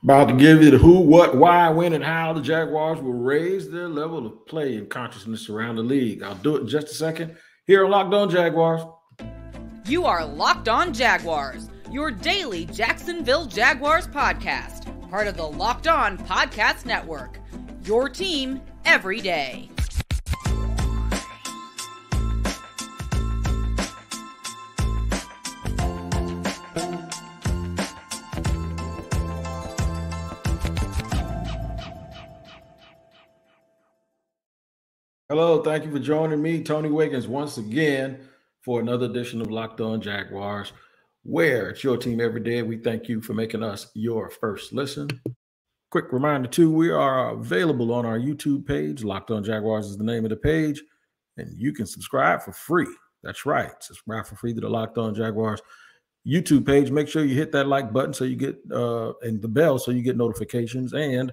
About to give you the who, what, why, when, and how the Jaguars will raise their level of play and consciousness around the league. I'll do it in just a second. Here on Locked On Jaguars. You are Locked On Jaguars, your daily Jacksonville Jaguars podcast, part of the Locked On Podcast Network. Your team every day. Hello, thank you for joining me, Tony Wiggins, once again for another edition of Locked On Jaguars, where it's your team every day. We thank you for making us your first listen. Quick reminder, too, we are available on our YouTube page. Locked On Jaguars is the name of the page, and you can subscribe for free. That's right. Subscribe for free to the Locked On Jaguars YouTube page. Make sure you hit that like button so you get and the bell so you get notifications. And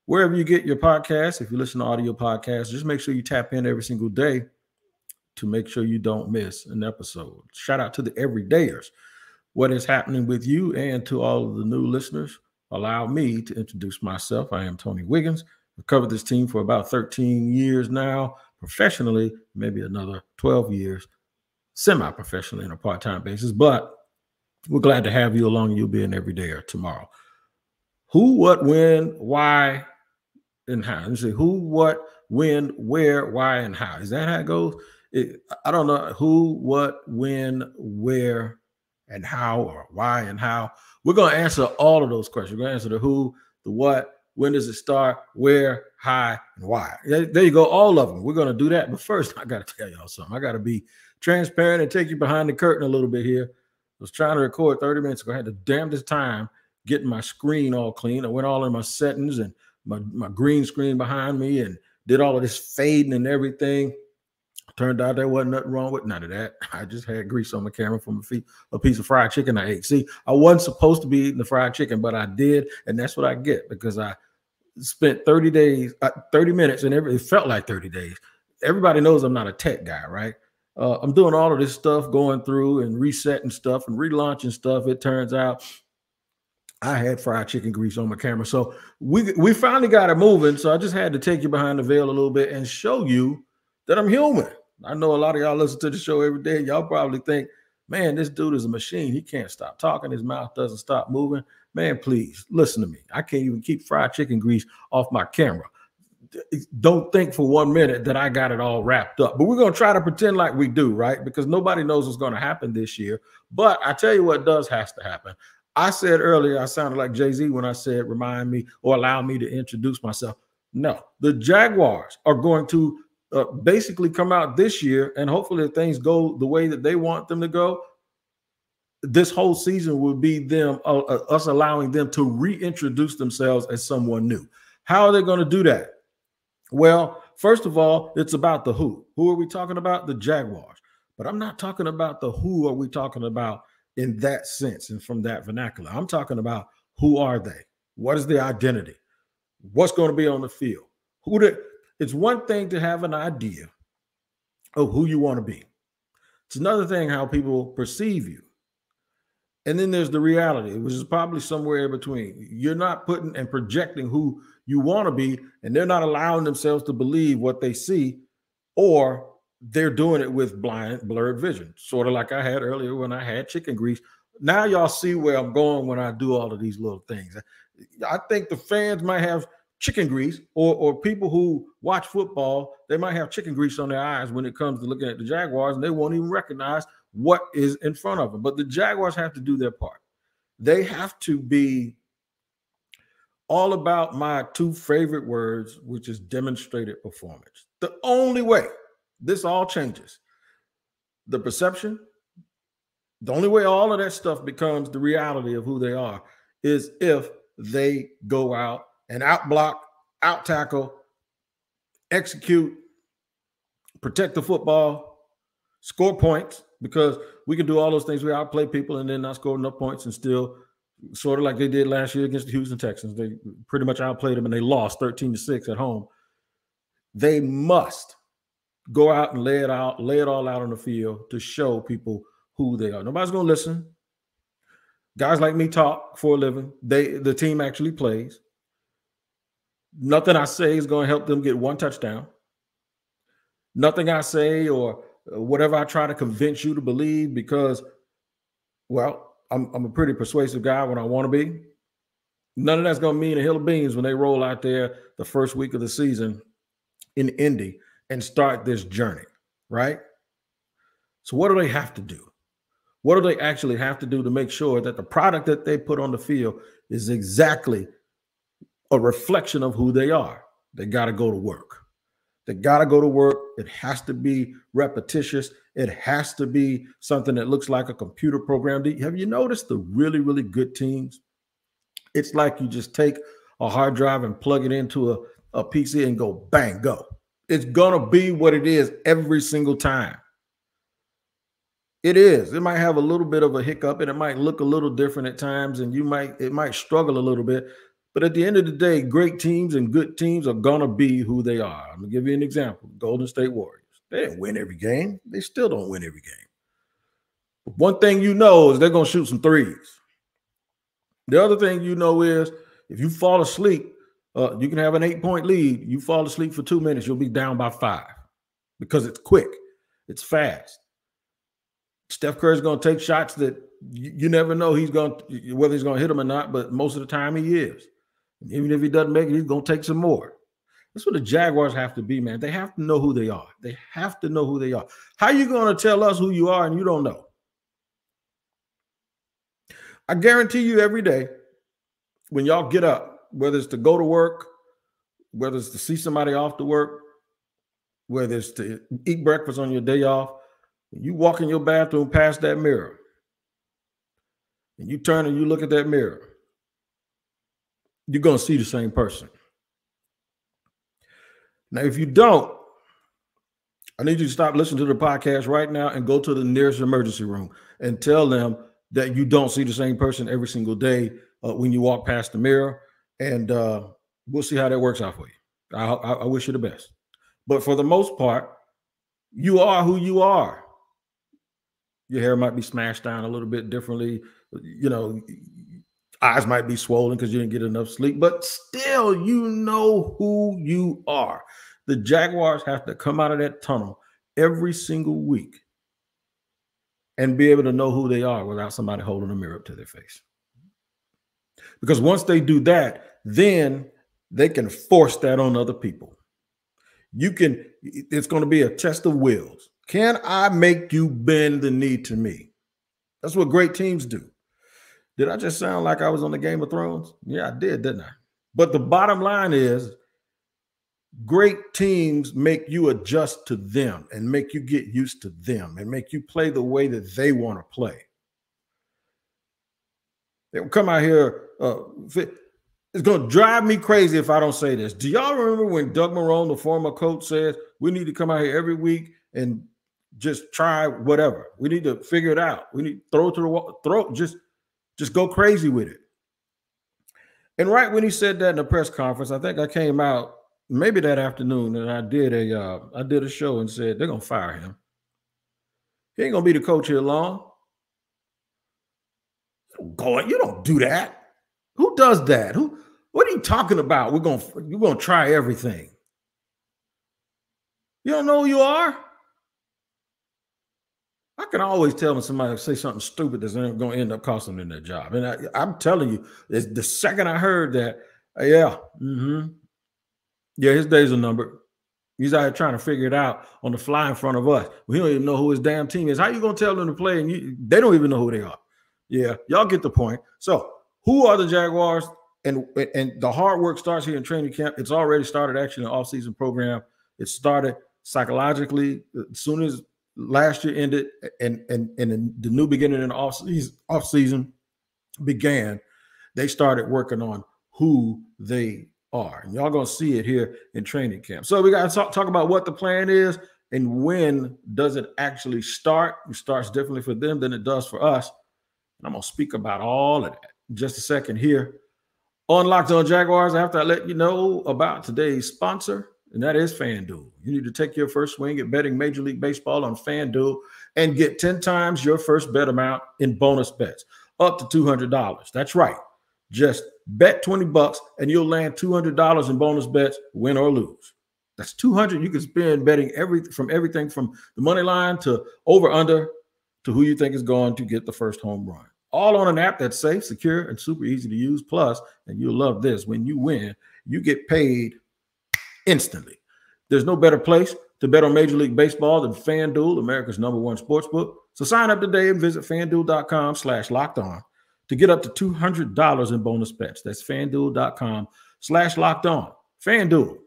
wherever you get your podcasts, if you listen to audio podcasts, just make sure you tap in every single day to make sure you don't miss an episode. Shout out to the everydayers. What is happening with you and to all of the new listeners? Allow me to introduce myself. I am Tony Wiggins. I've covered this team for about 13 years now, professionally, maybe another 12 years, semi-professionally on a part-time basis. But we're glad to have you along. You'll be an everydayer tomorrow. Who, what, when, why, and how. Let me say who, what, when, where, why, and how. Is that how it goes? I don't know who, what, when, where, and how, or why and how. We're going to answer all of those questions. We're going to answer the who, the what, when does it start, where, how, and why. There you go, all of them. We're going to do that. But first, I got to tell y'all something. I got to be transparent and take you behind the curtain a little bit here. I was trying to record 30 minutes ago. I had the damnedest time getting my screen all clean. I went all in my settings and my green screen behind me and did all of this fading and everything. Turned out there wasn't nothing wrong with none of that. I just had grease on my camera from a piece of fried chicken I ate. See, I wasn't supposed to be eating the fried chicken, but I did, and that's what I get because I spent 30 minutes, and it felt like 30 days. Everybody knows I'm not a tech guy, right? I'm doing all of this stuff, going through and resetting stuff and relaunching stuff. It turns out I had fried chicken grease on my camera. So we finally got it moving. So I just had to take you behind the veil a little bit and show you that I'm human. I know a lot of y'all listen to the show every day. Y'all probably think, man, this dude is a machine. He can't stop talking. His mouth doesn't stop moving. Man, please listen to me. I can't even keep fried chicken grease off my camera. Don't think for 1 minute that I got it all wrapped up. But we're going to try to pretend like we do, right? Because nobody knows what's going to happen this year. But I tell you what has to happen. I said earlier, I sounded like Jay-Z when I said, remind me or allow me to introduce myself. No, the Jaguars are going to basically come out this year, and hopefully if things go the way that they want them to go, this whole season will be them, us allowing them to reintroduce themselves as someone new. How are they going to do that? Well, first of all, it's about the who. Who are we talking about? The Jaguars. But I'm not talking about the who are we talking about in that sense and from that vernacular. I'm talking about who are they? What is their identity? What's going to be on the field? It's one thing to have an idea of who you want to be. It's another thing how people perceive you. And then there's the reality, which is probably somewhere in between. You're not putting and projecting who you want to be, and they're not allowing themselves to believe what they see, or they're doing it with blurred vision, sort of like I had earlier when I had chicken grease. Now y'all see where I'm going when I do all of these little things. I think the fans might have chicken grease, or people who watch football, they might have chicken grease on their eyes when it comes to looking at the Jaguars, and they won't even recognize what is in front of them. But the Jaguars have to do their part. They have to be all about my two favorite words, which is demonstrated performance. The only way this all changes, the perception, the only way all of that stuff becomes the reality of who they are is if they go out and out block, out tackle, execute, protect the football, score points, because we can do all those things. We outplay people and then not score enough points and still, sort of like they did last year against the Houston Texans. They pretty much outplayed them and they lost 13-6 at home. They must go out and lay it all out on the field to show people who they are. Nobody's going to listen. Guys like me talk for a living. The team actually plays. Nothing I say is going to help them get one touchdown. Nothing I say or whatever I try to convince you to believe because, well, I'm a pretty persuasive guy when I want to be. None of that's going to mean a hill of beans when they roll out there the first week of the season in Indy and start this journey, right? So what do they have to do? What do they actually have to do to make sure that the product that they put on the field is exactly a reflection of who they are? They got to go to work. They got to go to work. It has to be repetitious. It has to be something that looks like a computer program. Have you noticed the really, really good teams? It's like you just take a hard drive and plug it into a PC and go, bang, go. It's going to be what it is every single time. It is. It might have a little bit of a hiccup and it might look a little different at times and it might struggle a little bit. But at the end of the day, great teams and good teams are going to be who they are. I'm going to give you an example. Golden State Warriors. They didn't win every game. They still don't win every game. But one thing you know is they're going to shoot some threes. The other thing you know is if you fall asleep, you can have an 8-point lead. You fall asleep for 2 minutes, you'll be down by 5 because it's quick. It's fast. Steph Curry's going to take shots that you never know whether he's going to hit them or not, but most of the time he is. Even if he doesn't make it, he's going to take some more. That's what the Jaguars have to be, man. They have to know who they are. They have to know who they are. How are you going to tell us who you are and you don't know? I guarantee you every day when y'all get up, whether it's to go to work, whether it's to see somebody off to work, whether it's to eat breakfast on your day off, when you walk in your bathroom past that mirror and you turn and you look at that mirror, you're going to see the same person. Now, if you don't, I need you to stop listening to the podcast right now and go to the nearest emergency room and tell them that you don't see the same person every single day when you walk past the mirror. And we'll see how that works out for you. I wish you the best. But for the most part, you are who you are. Your hair might be smashed down a little bit differently. You know, eyes might be swollen because you didn't get enough sleep, but still, you know who you are. The Jaguars have to come out of that tunnel every single week and be able to know who they are without somebody holding a mirror up to their face. Because once they do that, then they can force that on other people. It's going to be a test of wills. Can I make you bend the knee to me? That's what great teams do. Did I just sound like I was on the Game of Thrones? Yeah, I did, didn't I? But the bottom line is great teams make you adjust to them and make you get used to them and make you play the way that they want to play. They will come out here. It's going to drive me crazy if I don't say this. Do y'all remember when Doug Marrone, the former coach, says we need to come out here every week and just try whatever? We need to figure it out. We need to throw it to the wall, just go crazy with it. And right when he said that in the press conference, I think I came out maybe that afternoon and I did a show and said they're gonna fire him. He ain't gonna be the coach here long. You don't do that. Who does that? What are you talking about? You're gonna try everything. You don't know who you are? I can always tell when somebody say something stupid that's going to end up costing them their job. And I'm telling you, the second I heard that, yeah, his days are numbered. He's out here trying to figure it out on the fly in front of us. We don't even know who his damn team is. How you going to tell them to play and they don't even know who they are? Yeah, y'all get the point. So who are the Jaguars? And the hard work starts here in training camp. It's already started actually in the offseason program. It started psychologically as soon as last year ended and the new beginning in the off season began. They started working on who they are, and y'all gonna see it here in training camp. So we got to talk about what the plan is and when does it actually start. It starts differently for them than it does for us, and I'm gonna speak about all of that in just a second here on Locked On Jaguars. After I let you know about today's sponsor, and that is FanDuel. You need to take your first swing at betting Major League Baseball on FanDuel and get 10 times your first bet amount in bonus bets. up to $200. That's right. Just bet $20 and you'll land $200 in bonus bets, win or lose. That's $200 you can spend betting everything from the money line to over under to who you think is going to get the first home run. All on an app that's safe, secure, and super easy to use. Plus, and you'll love this, when you win, you get paid instantly. There's no better place to bet on Major League Baseball than FanDuel, America's #1 sportsbook. So sign up today and visit FanDuel.com/lockedon to get up to $200 in bonus bets. That's FanDuel.com/lockedon. FanDuel,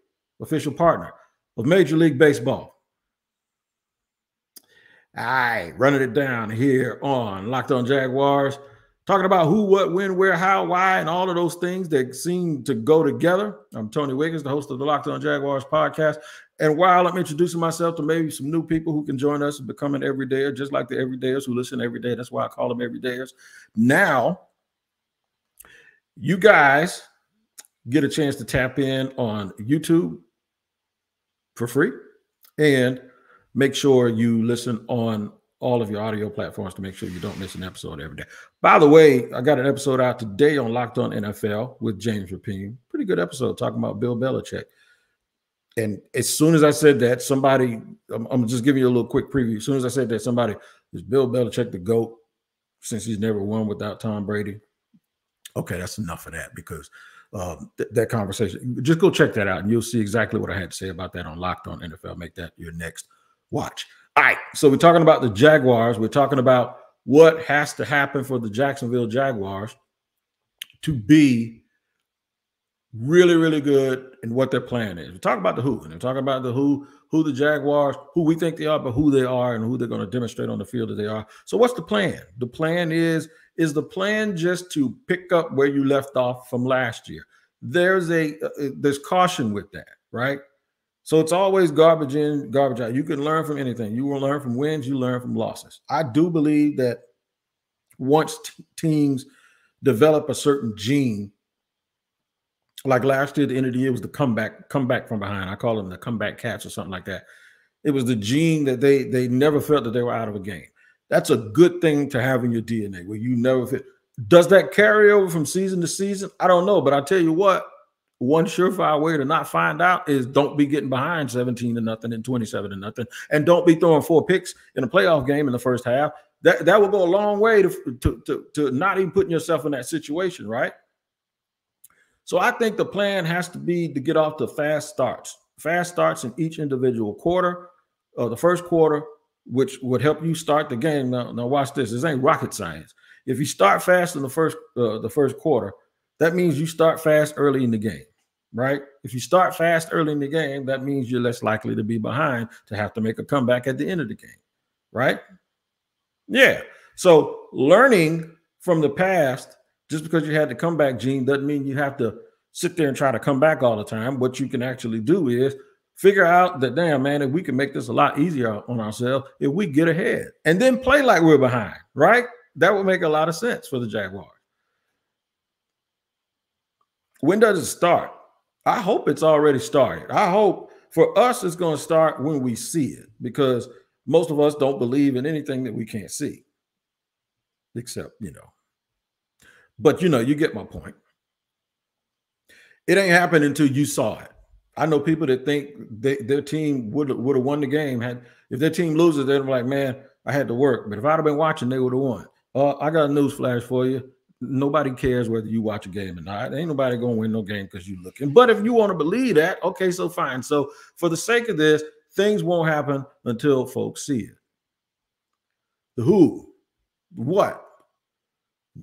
official partner of Major League Baseball. All right, running it down here on Locked On Jaguars, talking about who, what, when, where, how, why, and all of those things that seem to go together. I'm Tony Wiggins, the host of the Locked On Jaguars podcast. And while I'm introducing myself to maybe some new people who can join us and become an everydayer, just like the everydayers who listen every day. That's why I call them everydayers. Now, you guys get a chance to tap in on YouTube for free, and make sure you listen on all of your audio platforms to make sure you don't miss an episode every day. By the way, I got an episode out today on Locked On NFL with James Rapine. Pretty good episode talking about Bill Belichick. And as soon as I said that, somebody, I'm just giving you a little quick preview. As soon as I said that, somebody, is Bill Belichick the GOAT since he's never won without Tom Brady? Okay, that's enough of that, because that conversation, just go check that out and you'll see exactly what I had to say about that on Locked On NFL. Make that your next watch. All right, so we're talking about the Jaguars. We're talking about what has to happen for the Jacksonville Jaguars to be really, really good and what their plan is. We're talking about the who, and we're talking about the who the Jaguars, who we think they are, but who they are and who they're going to demonstrate on the field that they are. So what's the plan? The plan is the plan just to pick up where you left off from last year? There's caution with that, right? So it's always garbage in, garbage out. You can learn from anything. You will learn from wins, you learn from losses. I do believe that once teams develop a certain gene, like last year at the end of the year was the comeback from behind. I call them the comeback cats or something like that. It was the gene that they never felt that they were out of a game. That's a good thing to have in your DNA, where you never fit. Does that carry over from season to season? I don't know, but I'll tell you what, one surefire way to not find out is don't be getting behind 17-0 and 27-0, and don't be throwing 4 picks in a playoff game in the first half. That will go a long way to not even putting yourself in that situation, right? So I think the plan has to be to get off to fast starts in each individual quarter, the first quarter, which would help you start the game. Now watch this. This ain't rocket science. If you start fast in the first quarter, that means you start fast early in the game, right? If you start fast early in the game, that means you're less likely to be behind to have to make a comeback at the end of the game, right? Yeah. So learning from the past, just because you had the comeback gene doesn't mean you have to sit there and try to come back all the time. What you can actually do is figure out that, damn, man, if we can make this a lot easier on ourselves, if we get ahead and then play like we're behind, right? That would make a lot of sense for the Jaguars. When does it start? I hope it's already started. I hope for us it's going to start when we see it, because most of us don't believe in anything that we can't see, except, But, you get my point. It ain't happened until you saw it. I know people that think their team would have won the game. If their team loses, they're like, man, I had to work. But if I'd have been watching, they would have won. I got a news flash for you. Nobody cares whether you watch a game or not. Ain't nobody going to win no game because you're looking. But if you want to believe that, okay, so fine. So for the sake of this, things won't happen until folks see it. The who, what,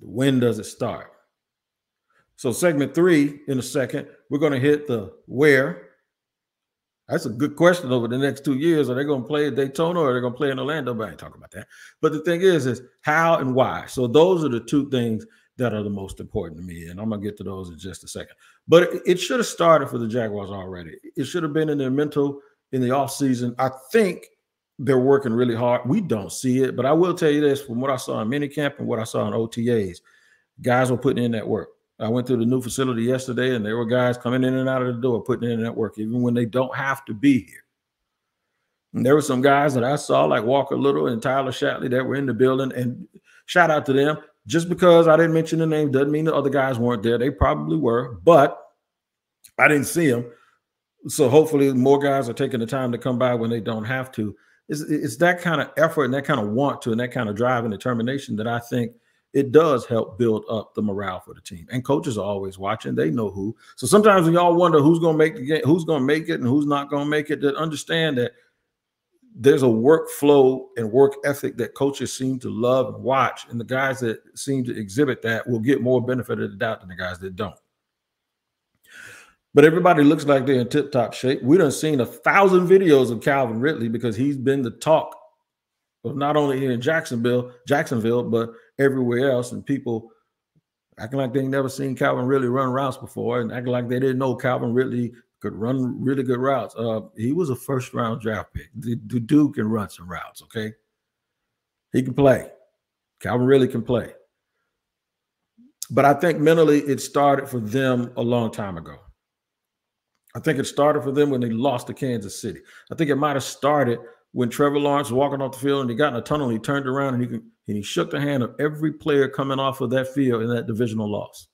when does it start? So segment 3 in a second, we're going to hit the where. That's a good question over the next 2 years. Are they going to play at Daytona or are they going to play in Orlando? But I ain't talking about that. But the thing is how and why. So those are the 2 things that are the most important to me. And I'm going to get to those in just a second. But it should have started for the Jaguars already. It should have been in their mental in the offseason. I think they're working really hard. We don't see it. But I will tell you this, from what I saw in minicamp and what I saw in OTAs, guys were putting in that work. I went through the new facility yesterday, and there were guys coming in and out of the door, putting in that work, even when they don't have to be here. And there were some guys that I saw, like Walker Little and Tyler Shatley, that were in the building, and shout out to them. Just because I didn't mention the name doesn't mean the other guys weren't there. They probably were, but I didn't see them. So hopefully more guys are taking the time to come by when they don't have to. It's that kind of effort and that kind of want to and that kind of drive and determination that I think it does help build up the morale for the team. And coaches are always watching. They know who. So sometimes when y'all wonder who's going to make the game, who's going to make it and who's not going to make it, to understand that there's a workflow and work ethic that coaches seem to love and watch. And the guys that seem to exhibit that will get more benefit of the doubt than the guys that don't. But everybody looks like they're in tip-top shape. We done seen 1,000 videos of Calvin Ridley because he's been the talk of not only here in Jacksonville, but everywhere else. And people acting like they ain't never seen Calvin Ridley run routes before and acting like they didn't know Calvin Ridley could run really good routes. He was a first-round draft pick. The dude can run some routes, okay? He can play. Calvin Ridley can play. But I think mentally it started for them a long time ago. I think it started for them when they lost to Kansas City. I think it might have started when Trevor Lawrence was walking off the field and he got in a tunnel and he turned around and he shook the hand of every player coming off of that field in that divisional loss.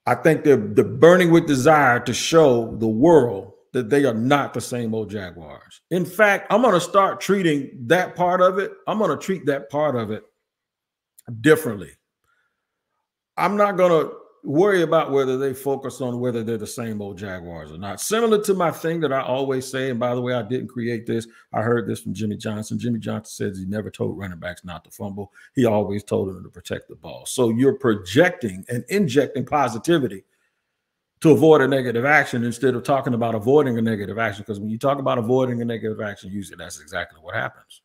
I think they're burning with desire to show the world that they are not the same old Jaguars. In fact, I'm going to start treating that part of it. I'm going to treat that part of it differently. I'm not going to worry about whether they focus on whether they're the same old Jaguars or not. Similar to my thing that I always say, and by the way, I didn't create this. I heard this from Jimmy Johnson. Jimmy Johnson says he never told running backs not to fumble. He always told them to protect the ball. So you're projecting and injecting positivity to avoid a negative action instead of talking about avoiding a negative action. Because when you talk about avoiding a negative action, usually that's exactly what happens.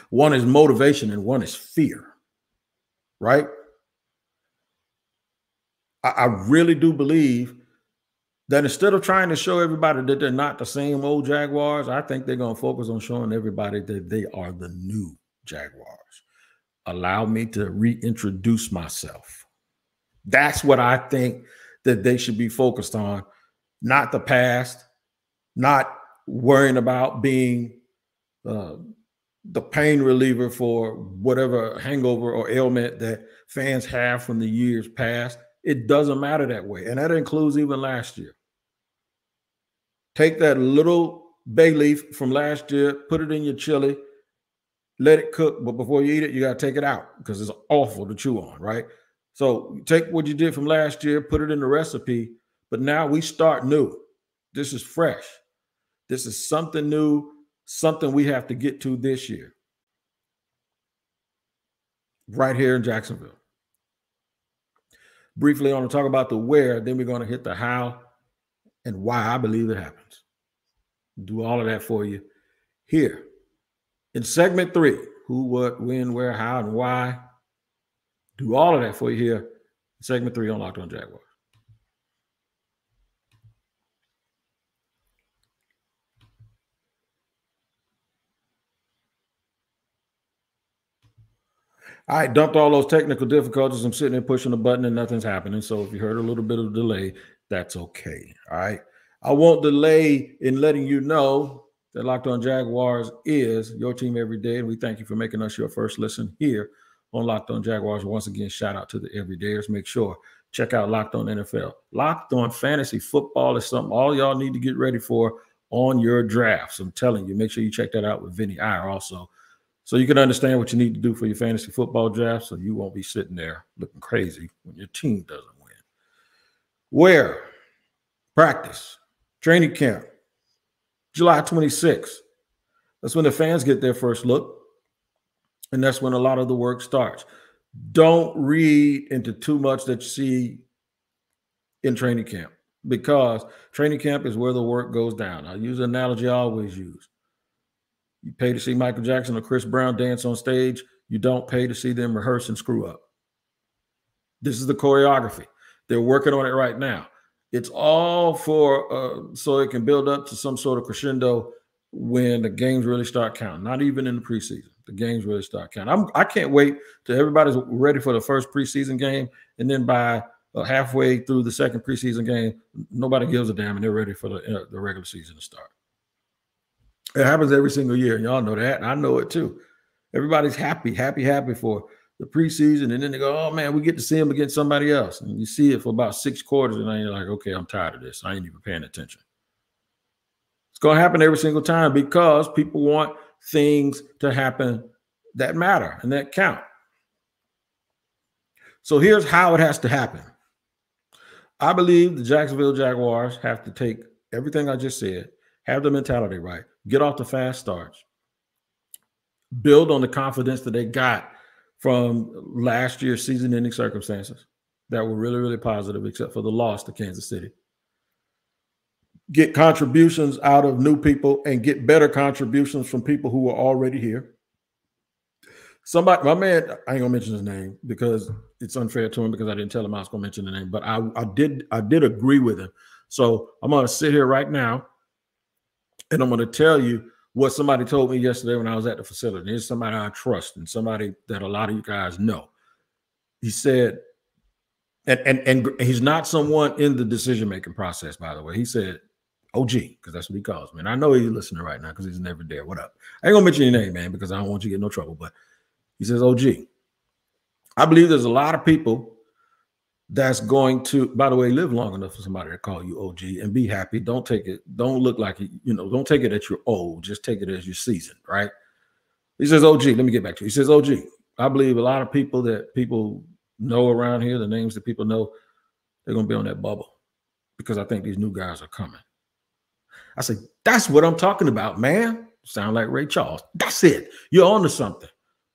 One is motivation and one is fear, right? I really do believe that instead of trying to show everybody that they're not the same old Jaguars, I think they're going to focus on showing everybody that they are the new Jaguars. Allow me to reintroduce myself. That's what I think that they should be focused on, not the past, not worrying about being the pain reliever for whatever hangover or ailment that fans have from the years past. It doesn't matter that way. And that includes even last year. Take that little bay leaf from last year, put it in your chili, let it cook. But before you eat it, you got to take it out because it's awful to chew on, right? So take what you did from last year, put it in the recipe. But now we start new. This is fresh. This is something new, something we have to get to this year. Right here in Jacksonville. Briefly, I want to talk about the where, then we're going to hit the how and why I believe it happens. Do all of that for you here. In segment 3, who, what, when, where, how, and why. Do all of that for you here in segment 3 on Locked On Jaguars. All right, dumped all those technical difficulties. I'm sitting there pushing a button and nothing's happening. So if you heard a little bit of delay, that's okay. All right. I won't delay in letting you know that Locked On Jaguars is your team every day. And we thank you for making us your first listen here on Locked On Jaguars. Once again, shout out to the everydayers. Make sure, check out Locked On NFL. Locked On Fantasy Football is something all y'all need to get ready for on your drafts. I'm telling you, make sure you check that out with Vinny Iyer also, so you can understand what you need to do for your fantasy football draft so you won't be sitting there looking crazy when your team doesn't win. Where? Practice. Training camp. July 26th. That's when the fans get their first look, and that's when a lot of the work starts. Don't read into too much that you see in training camp because training camp is where the work goes down. I'll use an analogy I always use. You pay to see Michael Jackson or Chris Brown dance on stage. You don't pay to see them rehearse and screw up. This is the choreography. They're working on it right now. It's all for so it can build up to some sort of crescendo when the games really start counting. Not even in the preseason. The games really start counting. I can't wait till everybody's ready for the first preseason game, and then by halfway through the second preseason game, nobody gives a damn, and they're ready for the regular season to start. It happens every single year, and y'all know that, and I know it too. Everybody's happy for the preseason, and then they go, oh man, we get to see him against somebody else. And you see it for about 6 quarters, and then you're like, okay, I'm tired of this. I ain't even paying attention. It's going to happen every single time because people want things to happen that matter and that count. So here's how it has to happen. I believe the Jacksonville Jaguars have to take everything I just said, have the mentality right, get off the fast starts, build on the confidence that they got from last year's season-ending circumstances that were really, really positive, except for the loss to Kansas City. Get contributions out of new people and get better contributions from people who are already here. Somebody, my man, I ain't gonna mention his name because it's unfair to him because I didn't tell him I was gonna mention the name, but I did agree with him. So I'm gonna sit here right now and I'm gonna tell you what somebody told me yesterday when I was at the facility. Here's somebody I trust and somebody that a lot of you guys know. He said, and he's not someone in the decision-making process, by the way. He said, OG, because that's what he calls me. And I know he's listening right now because he's never there. What up? I ain't gonna mention your name, man, because I don't want you to get no trouble. But he says, OG, I believe there's a lot of people that's going to, by the way, live long enough for somebody to call you OG and be happy. Don't take it, don't look like, don't take it that you're old. Just take it as you're seasoned, right? He says, OG, let me get back to you. He says, OG, I believe a lot of people that people know around here, the names that people know, they're going to be on that bubble because I think these new guys are coming. I say, that's what I'm talking about, man. Sound like Ray Charles. That's it. You're on to something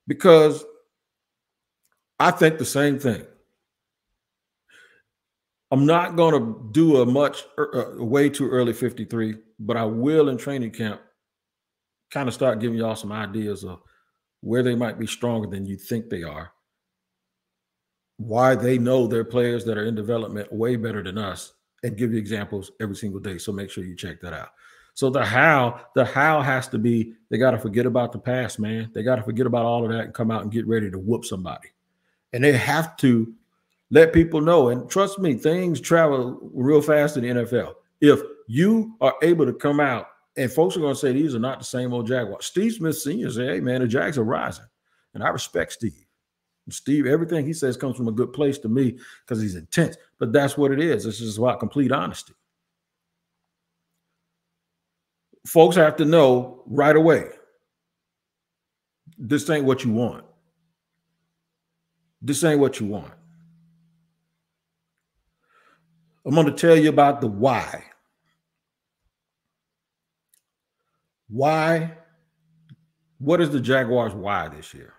because I think the same thing. I'm not going to do a way too early 53, but I will in training camp kind of start giving y'all some ideas of where they might be stronger than you think they are, why they know their players that are in development way better than us, and give you examples every single day. So make sure you check that out. So the how has to be, they got to forget about the past, man. They got to forget about all of that and come out and get ready to whoop somebody. And they have to let people know. And trust me, things travel real fast in the NFL. If you are able to come out and folks are going to say, these are not the same old Jaguars. Steve Smith Sr. said, hey, man, the Jags are rising. And I respect Steve. Steve, everything he says comes from a good place to me because he's intense. But that's what it is. This is about complete honesty. Folks have to know right away, this ain't what you want. This ain't what you want. I'm going to tell you about the why. Why? What is the Jaguars' why this year?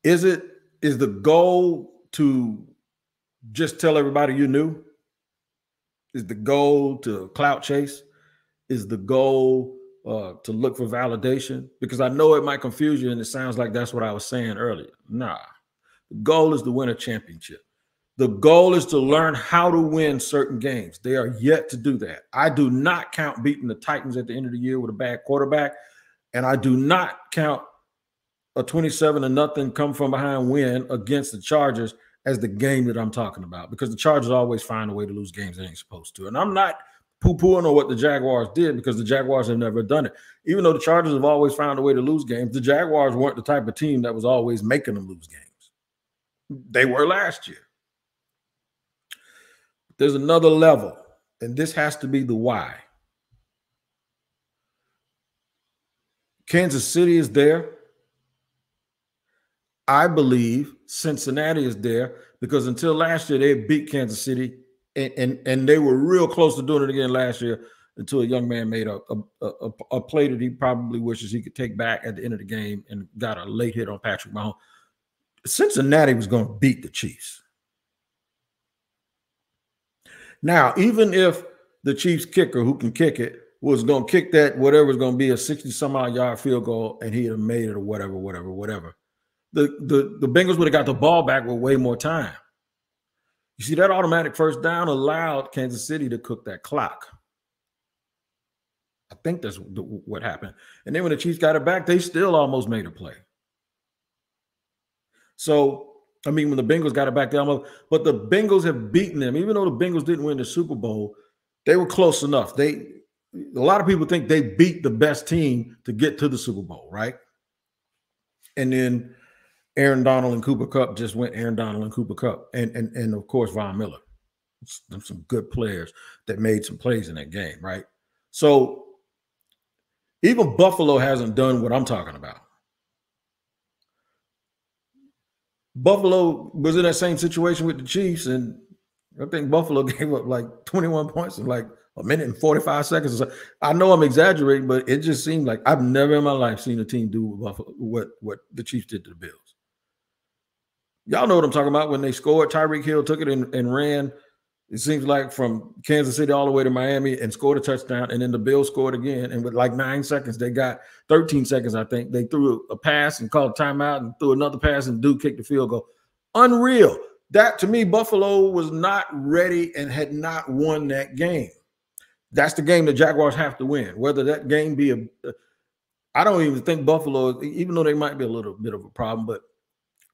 Is the goal to just tell everybody you knew? Is the goal to clout chase? Is the goal to look for validation? Because I know it might confuse you and it sounds like that's what I was saying earlier. Nah, the goal is to win a championship. The goal is to learn how to win certain games. They are yet to do that. I do not count beating the Titans at the end of the year with a bad quarterback, and I do not count a 27-0 come from behind win against the Chargers as the game that I'm talking about, because the Chargers always find a way to lose games they ain't supposed to. And I'm not poo-pooing on what the Jaguars did because the Jaguars have never done it. Even though the Chargers have always found a way to lose games, the Jaguars weren't the type of team that was always making them lose games. They were last year. There's another level, and this has to be the why. Kansas City is there. I believe Cincinnati is there because until last year, they beat Kansas City, and they were real close to doing it again last year until a young man made a play that he probably wishes he could take back at the end of the game and got a late hit on Patrick Mahomes. Cincinnati was going to beat the Chiefs. Now, even if the Chiefs kicker, who can kick it, was going to kick that, whatever was going to be a 60-some-odd yard field goal, and he'd have made it or whatever. The Bengals would have got the ball back with way more time. You see, that automatic first down allowed Kansas City to cook that clock. I think that's what happened. And then when the Chiefs got it back, they still almost made a play. So, I mean, when the Bengals got it back, but the Bengals have beaten them. Even though the Bengals didn't win the Super Bowl, they were close enough. a lot of people think they beat the best team to get to the Super Bowl, right? And then Aaron Donald and Cooper Kupp just went Aaron Donald and Cooper Kupp, and of course Von Miller. Some good players that made some plays in that game, right? So even Buffalo hasn't done what I'm talking about. Buffalo was in that same situation with the Chiefs, and I think Buffalo gave up like 21 points in like a minute and 45 seconds. I know I'm exaggerating, but it just seemed like I've never in my life seen a team do what the Chiefs did to the Bills. Y'all know what I'm talking about. When they scored, Tyreek Hill took it and ran, it seems like from Kansas City all the way to Miami, and scored a touchdown, and then the Bills scored again. And with like 9 seconds, they got 13 seconds, I think. They threw a pass and called a timeout and threw another pass, and dude kicked the field goal. Unreal. That, to me, Buffalo was not ready and had not won that game. That's the game the Jaguars have to win. Whether that game be I don't even think Buffalo, even though they might be a little bit of a problem, but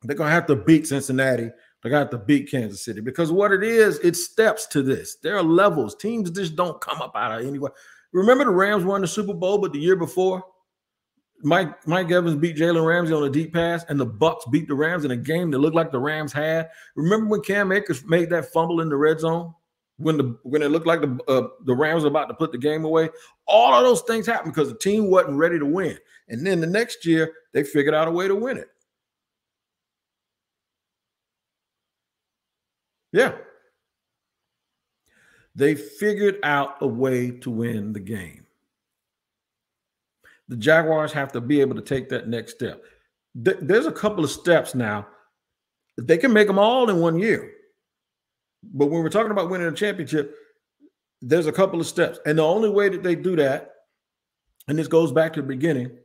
they're going to have to beat Cincinnati. They're going to have to beat Kansas City, because what it is, it steps to this. There are levels. Teams just don't come up out of anywhere. Remember the Rams won the Super Bowl, but the year before, Mike Evans beat Jalen Ramsey on a deep pass, and the Bucks beat the Rams in a game that looked like the Rams had. Remember when Cam Akers made that fumble in the red zone when it looked like the Rams were about to put the game away? All of those things happened because the team wasn't ready to win. And then the next year, they figured out a way to win it. Yeah. They figured out a way to win the game. The Jaguars have to be able to take that next step. There's a couple of steps now. They can make them all in 1 year. But when we're talking about winning a championship, there's a couple of steps. And the only way that they do that, and this goes back to the beginning,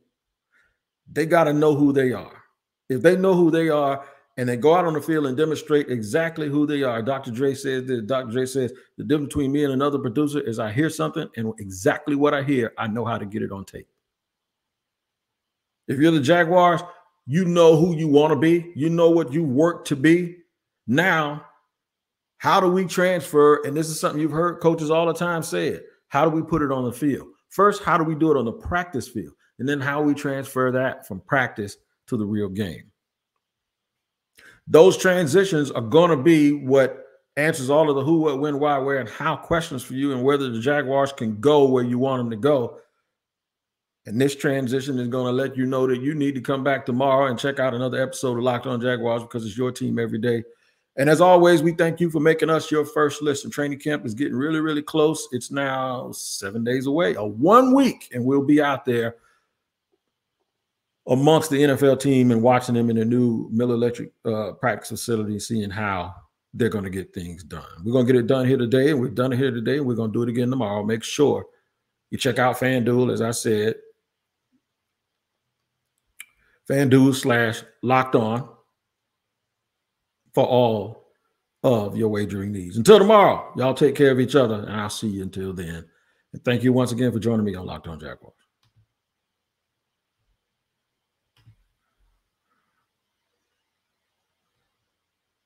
they got to know who they are. If they know who they are and they go out on the field and demonstrate exactly who they are. Dr. Dre says this. Dr. Dre says the difference between me and another producer is I hear something, and exactly what I hear, I know how to get it on tape. If you're the Jaguars, you know who you want to be. You know what you work to be. Now, how do we transfer? And this is something you've heard coaches all the time say it. How do we put it on the field? First, how do we do it on the practice field? And then how we transfer that from practice to the real game. Those transitions are going to be what answers all of the who, what, when, why, where, and how questions for you, and whether the Jaguars can go where you want them to go. And this transition is going to let you know that you need to come back tomorrow and check out another episode of Locked On Jaguars, because it's your team every day. And as always, we thank you for making us your first listen. Training camp is getting really, really close. It's now 7 days away, 1 week, and we'll be out there amongst the NFL team and watching them in the new Miller Electric practice facility, seeing how they're going to get things done. We're going to get it done here today, and we've done it here today, and we're going to do it again tomorrow. Make sure you check out FanDuel, as I said, FanDuel/Locked On for all of your wagering needs. Until tomorrow, y'all take care of each other, and I'll see you until then. And thank you once again for joining me on Locked On Jaguars.